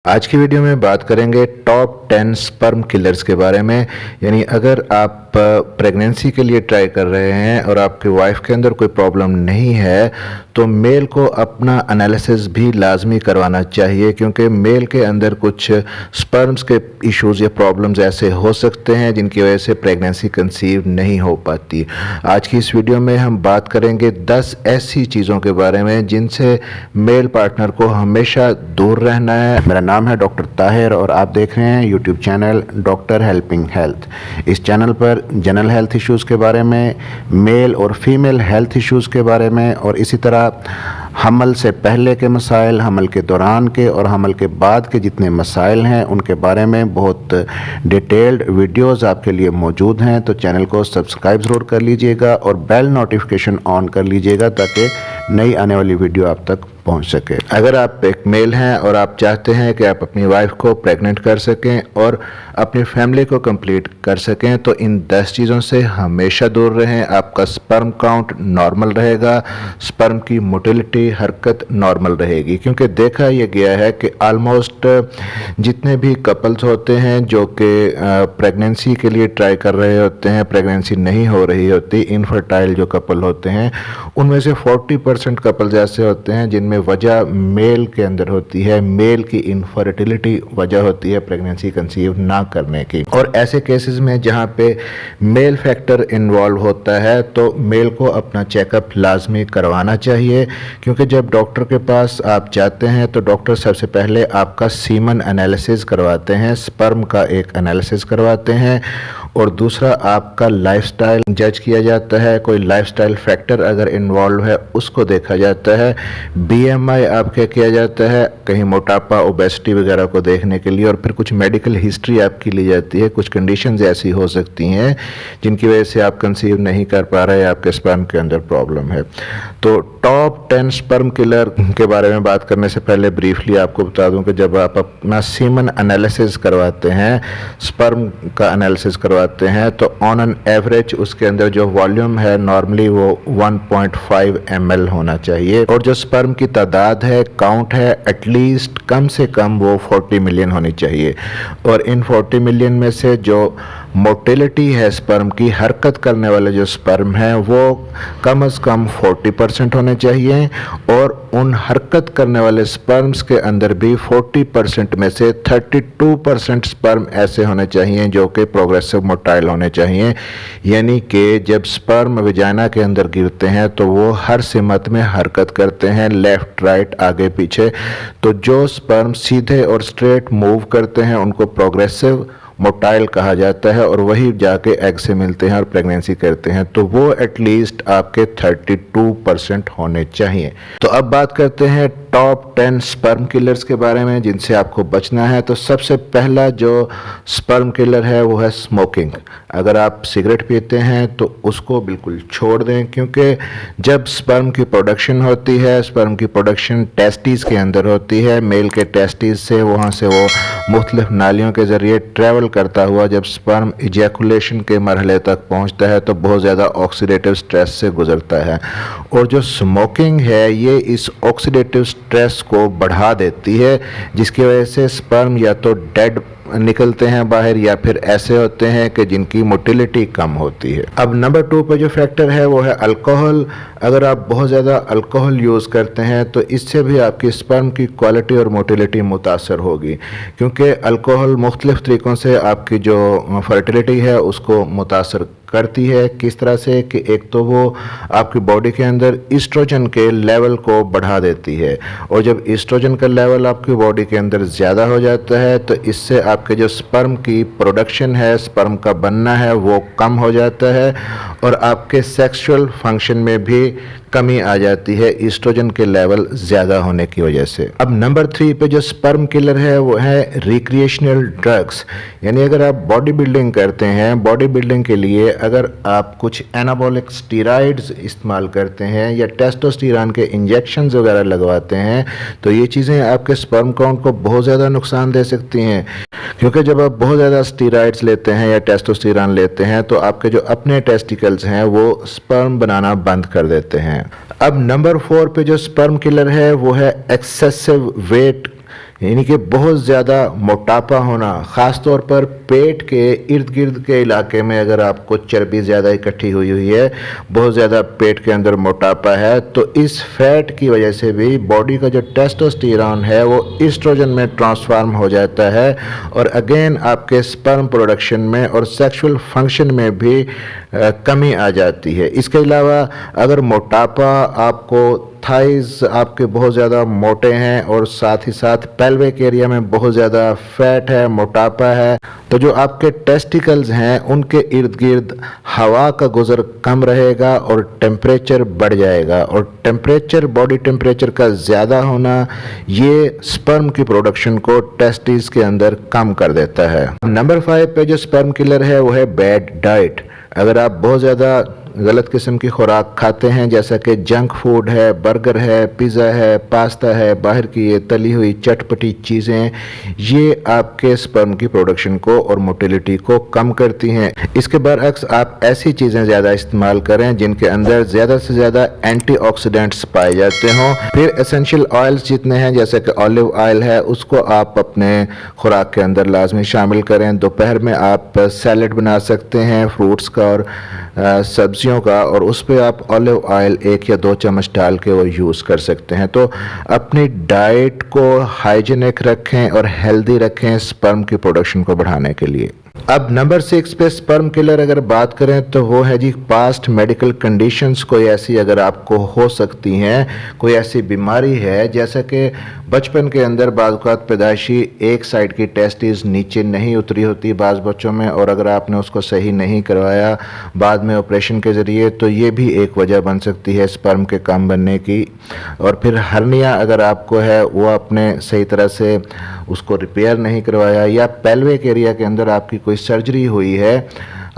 आज की वीडियो में बात करेंगे टॉप 10 स्पर्म किलर्स के बारे में। यानी अगर आप प्रेगनेंसी के लिए ट्राई कर रहे हैं और आपकी वाइफ के अंदर कोई प्रॉब्लम नहीं है तो मेल को अपना एनालिसिस भी लाजमी करवाना चाहिए, क्योंकि मेल के अंदर कुछ स्पर्म्स के इश्यूज या प्रॉब्लम्स ऐसे हो सकते हैं जिनकी वजह से प्रेगनेंसी कंसीव नहीं हो पाती। आज की इस वीडियो में हम बात करेंगे 10 ऐसी चीज़ों के बारे में जिनसे मेल पार्टनर को हमेशा दूर रहना है। मेरा नाम है डॉक्टर ताहिर और आप देख रहे हैं YouTube channel doctor helping health. इस चैनल पर जनरल हेल्थ इश्यूज़ के बारे में, मेल और फीमेल हेल्थ इश्यूज़ के बारे में और इसी तरह हमल से पहले के मसाइल, हमल के दौरान के और हमल के बाद के जितने मसाइल हैं उनके बारे में बहुत डिटेल्ड वीडियोस आपके लिए मौजूद हैं। तो चैनल को सब्सक्राइब ज़रूर कर लीजिएगा और बेल नोटिफिकेशन ऑन कर लीजिएगा ताकि नई आने वाली वीडियो आप तक पहुंच सके। अगर आप एक मेल हैं और आप चाहते हैं कि आप अपनी वाइफ को प्रेग्नेंट कर सकें और अपनी फैमिली को कंप्लीट कर सकें तो इन 10 चीज़ों से हमेशा दूर रहें। आपका स्पर्म काउंट नॉर्मल रहेगा, स्पर्म की मोटिलिटी हरकत नॉर्मल रहेगी, क्योंकि देखा यह गया है कि ऑलमोस्ट जितने भी कपल्स होते हैं जो कि प्रेगनेंसी के लिए ट्राई कर रहे होते हैं, प्रेगनेंसी नहीं हो रही होती, इनफर्टाइल जो कपल होते हैं, उनमें से 40% कपल्स ऐसे होते हैं जिनमें वजह मेल के अंदर होती है, मेल की इनफर्टिलिटी वजह होती है प्रेगनेंसी कंसीव ना करने की। और ऐसे केसेस में जहाँ पे मेल फैक्टर इन्वॉल्व होता है तो मेल को अपना चेकअप लाजमी करवाना चाहिए, क्योंकि जब डॉक्टर के पास आप जाते हैं तो डॉक्टर सबसे पहले आपका सीमन एनालिसिस करवाते हैं, स्पर्म का एक एनालिसिस करवाते हैं और दूसरा आपका लाइफस्टाइल जज किया जाता है। कोई लाइफस्टाइल फैक्टर अगर इन्वॉल्व है उसको देखा जाता है, बीएमआई आपके किया जाता है, कहीं मोटापा, ओबेसिटी वगैरह को देखने के लिए, और फिर कुछ मेडिकल हिस्ट्री आपकी ली जाती है। कुछ कंडीशंस ऐसी हो सकती हैं जिनकी वजह से आप कंसीव नहीं कर पा रहे, आपके स्पर्म के अंदर प्रॉब्लम है। तो टॉप 10 स्पर्म किलर के बारे में बात करने से पहले ब्रीफली आपको बता दूं कि जब आप अपना सीमन एनालिसिस करवाते हैं, स्पर्म का एनालिसिस करवाते हैं, तो ऑन एन एवरेज उसके अंदर जो वॉल्यूम है नॉर्मली वो 1.5 ml होना चाहिए, और जो स्पर्म की तादाद है, काउंट है, एटलीस्ट कम से कम वो 40 मिलियन होनी चाहिए। और इन 40 मिलियन में से जो मोटिलिटी है स्पर्म की, हरकत करने वाले जो स्पर्म हैं वो कम से कम 40% होने चाहिए, और उन हरकत करने वाले स्पर्म्स के अंदर भी 40% में से 32% स्पर्म ऐसे होने चाहिए जो कि प्रोग्रेसिव मोटाइल होने चाहिए। यानी कि जब स्पर्म विजाइना के अंदर गिरते हैं तो वो हर सिमत में हरकत करते हैं, लेफ्ट राइट आगे पीछे। तो जो स्पर्म सीधे और स्ट्रेट मूव करते हैं उनको प्रोग्रेसिव मोटाइल कहा जाता है, और वही जाके एग से मिलते हैं और प्रेगनेंसी करते हैं। तो वो एटलीस्ट आपके 32% होने चाहिए। तो अब बात करते हैं टॉप 10 स्पर्म किलर्स के बारे में जिनसे आपको बचना है। तो सबसे पहला जो स्पर्म किलर है वो है स्मोकिंग। अगर आप सिगरेट पीते हैं तो उसको बिल्कुल छोड़ दें, क्योंकि जब स्पर्म की प्रोडक्शन होती है, स्पर्म की प्रोडक्शन टेस्टिस के अंदर होती है, मेल के टेस्टिस से वहाँ से वो मुख्तलिफ नालियों के ज़रिए ट्रैवल करता हुआ जब स्पर्म इजैकुलेशन के मरहले तक पहुंचता है तो बहुत ज़्यादा ऑक्सीडेटिव स्ट्रेस से गुजरता है। और जो स्मोकिंग है ये इस ऑक्सीडेटिव स्ट्रेस को बढ़ा देती है, जिसकी वजह से स्पर्म या तो डेड निकलते हैं बाहर या फिर ऐसे होते हैं कि जिनकी मोटिलिटी कम होती है। अब नंबर 2 पे जो फैक्टर है वो है अल्कोहल। अगर आप बहुत ज़्यादा अल्कोहल यूज़ करते हैं तो इससे भी आपकी स्पर्म की क्वालिटी और मोटिलिटी मुतासर होगी, क्योंकि अल्कोहल मुख्तलिफ तरीक़ों से आपकी जो फर्टिलिटी है उसको मुतासर करती है। किस तरह से कि एक तो वो आपकी बॉडी के अंदर ईस्ट्रोजन के लेवल को बढ़ा देती है, और जब ईस्ट्रोजन का लेवल आपकी बॉडी के अंदर ज़्यादा हो जाता है तो इससे आपके जो स्पर्म की प्रोडक्शन है, स्पर्म का बनना है, वो कम हो जाता है और आपके सेक्सुअल फंक्शन में भी कमी आ जाती है ईस्ट्रोजन के लेवल ज़्यादा होने की वजह से। अब नंबर 3 पे जो स्पर्म किलर है वो है रिक्रिएशनल ड्रग्स। यानी अगर आप बॉडी बिल्डिंग करते हैं, बॉडी बिल्डिंग के लिए अगर आप कुछ एनाबॉलिक स्टीरॉइड्स इस्तेमाल करते हैं या टेस्टोस्टेरोन के इंजेक्शंस वगैरह लगवाते हैं तो ये चीज़ें आपके स्पर्म काउंट को बहुत ज़्यादा नुकसान दे सकती हैं, क्योंकि जब आप बहुत ज़्यादा स्टीरॉइड्स लेते हैं या टेस्टोस्टेरोन लेते हैं तो आपके जो अपने टेस्टिकल्स हैं वो स्पर्म बनाना बंद कर देते हैं। अब नंबर 4 पे जो स्पर्म किलर है वो है एक्सेसिव वेट यानी कि बहुत ज़्यादा मोटापा होना, ख़ास तौर पर पेट के इर्द गिर्द के इलाके में अगर आपको चर्बी ज़्यादा इकट्ठी हुई हुई है, बहुत ज़्यादा पेट के अंदर मोटापा है, तो इस फैट की वजह से भी बॉडी का जो टेस्टोस्टेरोन है वो ईस्ट्रोजन में ट्रांसफॉर्म हो जाता है और अगेन आपके स्पर्म प्रोडक्शन में और सेक्सुअल फंक्शन में भी कमी आ जाती है। इसके अलावा अगर मोटापा आपको, थाइज आपके बहुत ज़्यादा मोटे हैं और साथ ही साथ पेल्विक एरिया में बहुत ज़्यादा फैट है, मोटापा है, तो जो आपके टेस्टिकल्स हैं उनके इर्द गिर्द हवा का गुजर कम रहेगा और टेम्परेचर बढ़ जाएगा। और टेम्परेचर, बॉडी टेम्परेचर का ज़्यादा होना ये स्पर्म की प्रोडक्शन को टेस्टिस के अंदर कम कर देता है। नंबर 5 पे जो स्पर्म किलर है वो है बैड डाइट। अगर आप बहुत ज़्यादा गलत किस्म की खुराक खाते हैं, जैसा कि जंक फूड है, बर्गर है, पिज़्ज़ा है, पास्ता है, बाहर की ये तली हुई चटपटी चीज़ें, ये आपके स्पर्म की प्रोडक्शन को और मोटिलिटी को कम करती हैं। इसके बरअक्स आप ऐसी चीज़ें ज़्यादा इस्तेमाल करें जिनके अंदर ज़्यादा से ज़्यादा एंटीऑक्सीडेंट्स पाए जाते हों। फिर एसेंशियल ऑयल्स जितने हैं, जैसे कि ऑलिव ऑयल है, उसको आप अपने खुराक के अंदर लाजमी शामिल करें। दोपहर में आप सैलड बना सकते हैं फ्रूट्स का और सब्जियों का, और उस पर आप ऑलिव ऑयल 1 या 2 चम्मच डाल के वो यूज़ कर सकते हैं। तो अपनी डाइट को हाइजीनिक रखें और हेल्दी रखें स्पर्म की प्रोडक्शन को बढ़ाने के लिए। अब नंबर 6 पे स्पर्म किलर अगर बात करें तो वो है जी पास्ट मेडिकल कंडीशंस। कोई ऐसी अगर आपको हो सकती हैं, कोई ऐसी बीमारी है, जैसा कि बचपन के अंदर बाज़ औक़ात पैदाइशी एक साइड की टेस्टिस नीचे नहीं उतरी होती बाज़ बच्चों में, और अगर आपने उसको सही नहीं करवाया बाद में ऑपरेशन के ज़रिए, तो ये भी एक वजह बन सकती है स्पर्म के कम बनने की। और फिर हर्निया अगर आपको है, वो आपने सही तरह से उसको रिपेयर नहीं करवाया, या पेल्विक एरिया के अंदर आपकी कोई सर्जरी हुई है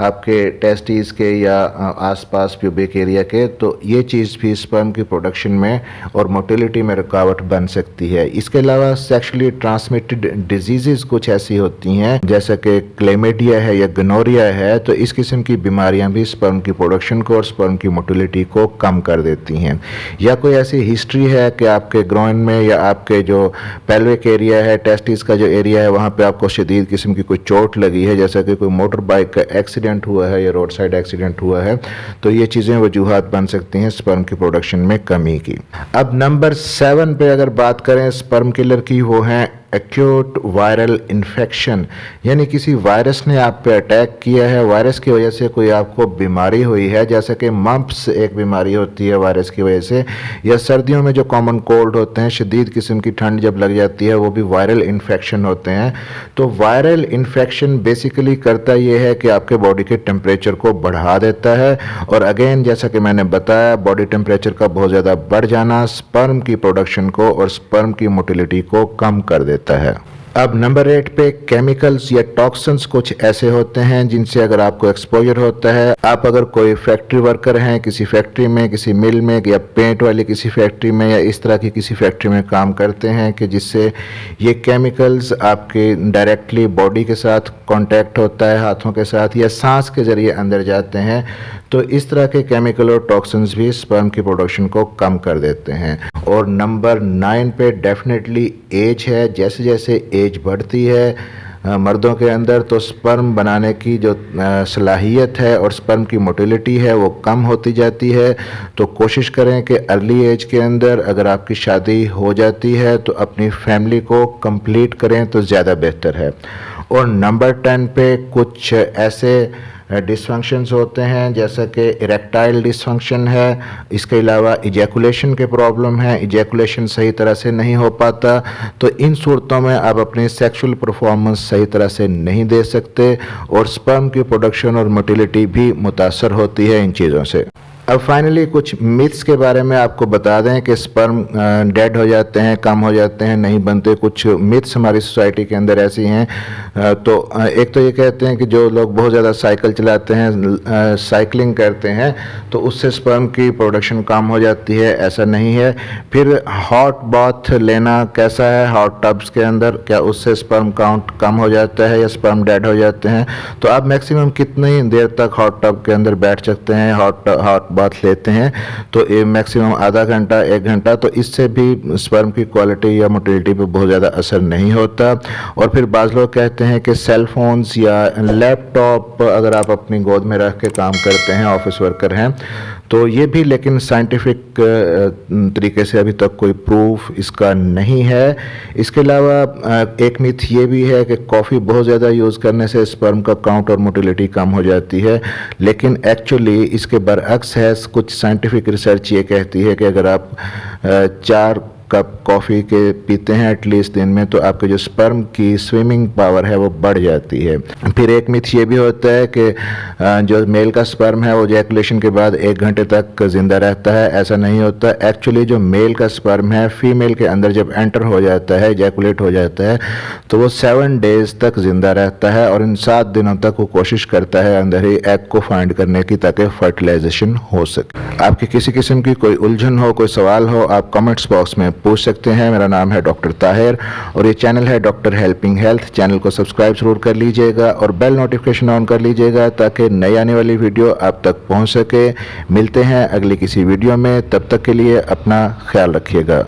आपके टेस्टिस के या आसपास प्यूबिक एरिया के, तो ये चीज़ भी स्पर्म की प्रोडक्शन में और मोटिलिटी में रुकावट बन सकती है। इसके अलावा सेक्सुअली ट्रांसमिटेड डिजीज़ कुछ ऐसी होती हैं, जैसा कि क्लेमिडिया है या गनोरिया है, तो इस किस्म की बीमारियां भी स्पर्म की प्रोडक्शन को और स्पर्म की मोटिलिटी को कम कर देती हैं। या कोई ऐसी हिस्ट्री है कि आपके ग्रोइन में या आपके जो पेल्विक एरिया है, टेस्टिस का जो एरिया है, वहाँ पर आपको शदीद किस्म की कोई चोट लगी है, जैसा कि कोई मोटर बाइक का एक्सीडेंट हुआ है या रोड साइड एक्सीडेंट हुआ है, तो ये चीज़ें वजूहात बन सकती हैं स्पर्म की प्रोडक्शन में कमी की। अब नंबर 7 पे अगर बात करें स्पर्म किलर की, वो है एक्यूट वायरल इन्फेक्शन, यानी किसी वायरस ने आप पे अटैक किया है, वायरस की वजह से कोई आपको बीमारी हुई है, जैसे कि मम्प्स एक बीमारी होती है वायरस की वजह से, या सर्दियों में जो कॉमन कोल्ड होते हैं, शदीद किस्म की ठंड जब लग जाती है, वो भी वायरल इन्फेक्शन होते हैं। तो वायरल इन्फेक्शन बेसिकली करता ये है कि आपके बॉडी के टेम्परेचर को बढ़ा देता है, और अगेन जैसा कि मैंने बताया, बॉडी टेम्परेचर का बहुत ज़्यादा बढ़ जाना स्पर्म की प्रोडक्शन को और स्पर्म की मोटिलिटी को कम कर देता है। अब नंबर 8 पे केमिकल्स या टॉक्सिन्स कुछ ऐसे होते हैं जिनसे अगर आपको एक्सपोजर होता है, आप अगर कोई फैक्ट्री वर्कर हैं, किसी फैक्ट्री में, किसी मिल में, या पेंट वाली किसी फैक्ट्री में, या इस तरह की किसी फैक्ट्री में काम करते हैं कि जिससे ये केमिकल्स आपके डायरेक्टली बॉडी के साथ कांटेक्ट होता है, हाथों के साथ, या सांस के ज़रिए अंदर जाते हैं, तो इस तरह के केमिकल और टॉक्सिन्स भी स्पर्म की प्रोडक्शन को कम कर देते हैं। और नंबर 9 पे डेफिनेटली एज है। जैसे जैसे एज बढ़ती है मर्दों के अंदर, तो स्पर्म बनाने की जो सलाहियत है और स्पर्म की मोटिलिटी है वो कम होती जाती है। तो कोशिश करें कि अर्ली एज के अंदर अगर आपकी शादी हो जाती है तो अपनी फैमिली को कंप्लीट करें तो ज़्यादा बेहतर है। और नंबर 10 पे कुछ ऐसे डिसफंक्शंस होते हैं, जैसा कि इरेक्टाइल डिसफंक्शन है, इसके अलावा इजैकुलेशन के प्रॉब्लम है, इजैकुलेशन सही तरह से नहीं हो पाता, तो इन सूरतों में आप अपनी सेक्सुअल परफॉर्मेंस सही तरह से नहीं दे सकते, और स्पर्म की प्रोडक्शन और मोटिलिटी भी मुतासर होती है इन चीज़ों से। अब फाइनली कुछ मिथ्स के बारे में आपको बता दें कि स्पर्म डेड हो जाते हैं, कम हो जाते हैं, नहीं बनते। कुछ मिथ्स हमारी सोसाइटी के अंदर ऐसी हैं। तो एक तो ये कहते हैं कि जो लोग बहुत ज़्यादा साइकिल चलाते हैं, साइकिलिंग करते हैं, तो उससे स्पर्म की प्रोडक्शन कम हो जाती है, ऐसा नहीं है। फिर हॉट बाथ लेना कैसा है हॉट टब्स के अंदर, क्या उससे स्पर्म काउंट कम हो जाता है या स्पर्म डेड हो जाते हैं? तो आप मैक्सिमम कितनी देर तक हॉट टब के अंदर बैठ सकते हैं, हॉट बाथ लेते हैं तो मैक्सिमम आधा घंटा 1 घंटा, तो इससे भी स्पर्म की क्वालिटी या मोटिलिटी पे बहुत ज़्यादा असर नहीं होता। और फिर बाज़ लोग कहते हैं कि सेल फोन्स या लैपटॉप अगर आप अपनी गोद में रख के काम करते हैं, ऑफिस वर्कर हैं, तो ये भी लेकिन साइंटिफिक तरीके से अभी तक कोई प्रूफ इसका नहीं है। इसके अलावा एक मिथ ये भी है कि कॉफ़ी बहुत ज़्यादा यूज़ करने से स्पर्म का काउंट और मोटिलिटी कम हो जाती है, लेकिन एक्चुअली इसके बरअक्स है। कुछ साइंटिफिक रिसर्च ये कहती है कि अगर आप 4 कप कॉफ़ी के पीते हैं एटलीस्ट दिन में, तो आपके जो स्पर्म की स्विमिंग पावर है वो बढ़ जाती है। फिर एक मिथ ये भी होता है कि जो मेल का स्पर्म है वो जैकुलेशन के बाद 1 घंटे तक ज़िंदा रहता है। ऐसा नहीं होता। एक्चुअली जो मेल का स्पर्म है फीमेल के अंदर जब एंटर हो जाता है, जैकुलेट हो जाता है, तो वो 7 डेज़ तक ज़िंदा रहता है और इन 7 दिनों तक वो कोशिश करता है अंदर ही एग को फाइंड करने की ताकि फर्टिलाइजेशन हो सके। आपकी किसी किस्म की कोई उलझन हो, कोई सवाल हो, आप कमेंट्स बॉक्स में पूछ सकते हैं। मेरा नाम है डॉक्टर ताहिर और ये चैनल है डॉक्टर हेल्पिंग हेल्थ। चैनल को सब्सक्राइब जरूर कर लीजिएगा और बेल नोटिफिकेशन ऑन कर लीजिएगा ताकि नई आने वाली वीडियो आप तक पहुंच सके। मिलते हैं अगली किसी वीडियो में, तब तक के लिए अपना ख्याल रखिएगा।